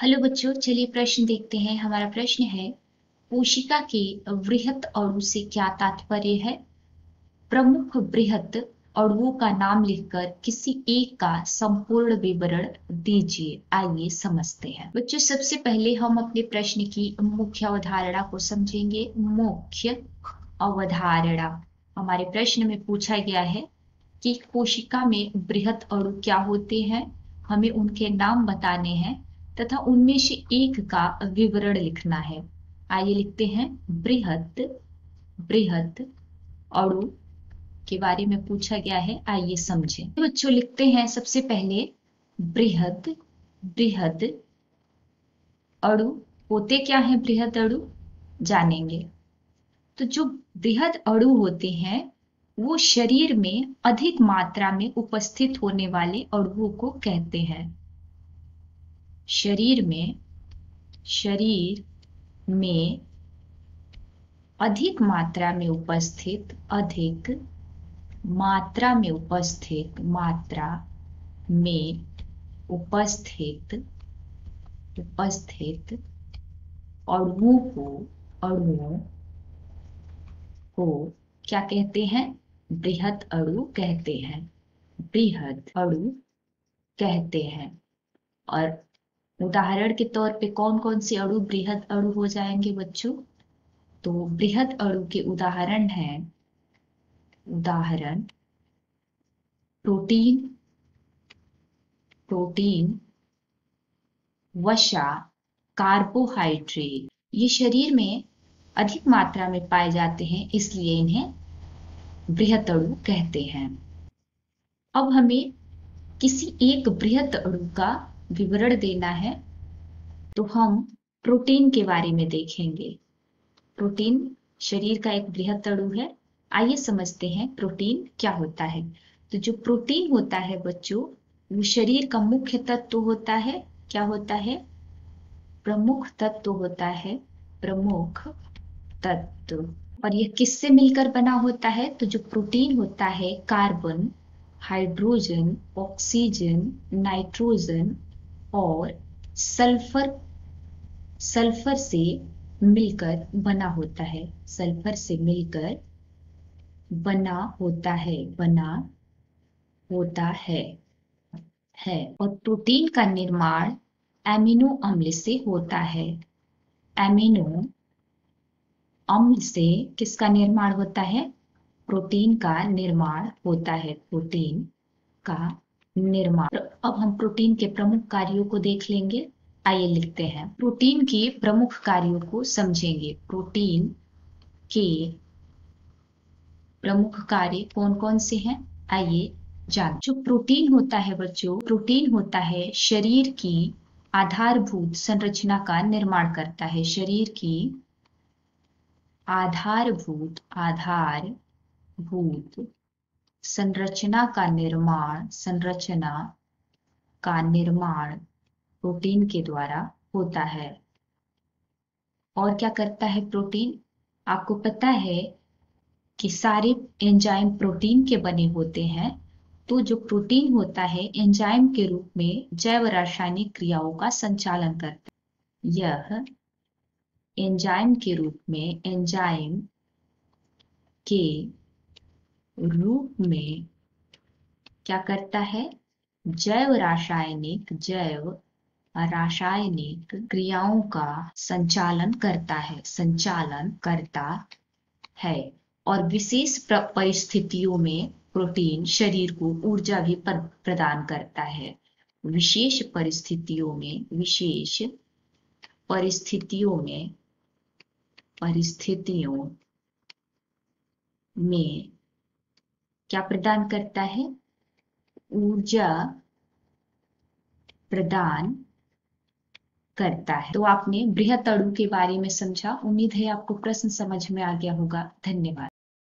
Hello बच्चों, चलिए प्रश्न देखते हैं। हमारा प्रश्न है, कोशिका के वृहत अणु से क्या तात्पर्य है? प्रमुख बृहत अणुओं का नाम लिखकर किसी एक का संपूर्ण विवरण दीजिए। आइए समझते हैं। बच्चों, सबसे पहले हम अपने प्रश्न की मुख्य अवधारणा को समझेंगे। मुख्य अवधारणा हमारे प्रश्न में पूछा गया है कि कोशिका में बृहत अणु क्या होते हैं, हमें उनके नाम बताने हैं तथा उनमें से एक का विवरण लिखना है। आइए लिखते हैं। बृहत बृहत अणु के बारे में पूछा गया है, आइए समझें। बच्चों, लिखते हैं सबसे पहले बृहत बृहत अणु होते क्या हैं। बृहत अणु जानेंगे। तो जो बृहद अणु होते हैं वो शरीर में अधिक मात्रा में उपस्थित होने वाले अणुओं को कहते हैं। शरीर में अधिक मात्रा में उपस्थित अणुओं को क्या कहते हैं? बृहत अणु कहते हैं। बृहत अणु कहते हैं। और उदाहरण के तौर पे कौन कौन से अणु बृहत अणु हो जाएंगे बच्चों? तो बृहत अणु के उदाहरण हैं, प्रोटीन, वसा, कार्बोहाइड्रेट। ये शरीर में अधिक मात्रा में पाए जाते हैं, इसलिए इन्हें बृहत अणु कहते हैं। अब हमें किसी एक बृहत अणु का विवरण देना है, तो हम प्रोटीन के बारे में देखेंगे। प्रोटीन शरीर का एक बृहत अणु है। आइए समझते हैं प्रोटीन क्या होता है। तो जो प्रोटीन होता है बच्चों, वो शरीर का मुख्य तत्व होता है। क्या होता है? प्रमुख तत्व होता है। प्रमुख तत्व। और यह किससे मिलकर बना होता है? तो जो प्रोटीन होता है, कार्बन, हाइड्रोजन, ऑक्सीजन, नाइट्रोजन और सल्फर से मिलकर बना होता है। सल्फर से मिलकर बना होता है। और प्रोटीन का निर्माण एमिनो अम्ल से होता है। एमिनो अम्ल से किसका निर्माण होता है? प्रोटीन का निर्माण होता है। प्रोटीन का निर्माण। अब हम प्रोटीन के प्रमुख कार्यों को देख लेंगे। आइए लिखते हैं। प्रोटीन के प्रमुख कार्यों को समझेंगे। प्रोटीन के प्रमुख कार्य कौन कौन से हैं, आइए जान। जो प्रोटीन होता है बच्चों, प्रोटीन होता है शरीर की आधारभूत संरचना का निर्माण करता है। शरीर की आधारभूत संरचना का निर्माण प्रोटीन के द्वारा होता है। और क्या करता है प्रोटीन? आपको पता है कि सारे एंजाइम प्रोटीन के बने होते हैं। तो जो प्रोटीन होता है एंजाइम के रूप में जैव रासायनिक क्रियाओं का संचालन करता है। यह एंजाइम के रूप में क्या करता है? जैव रासायनिक क्रियाओं का संचालन करता है। और विशेष परिस्थितियों में प्रोटीन शरीर को ऊर्जा भी प्रदान करता है। विशेष परिस्थितियों में क्या प्रदान करता है? ऊर्जा प्रदान करता है। तो आपने बृहत अणु के बारे में समझा। उम्मीद है आपको प्रश्न समझ में आ गया होगा। धन्यवाद।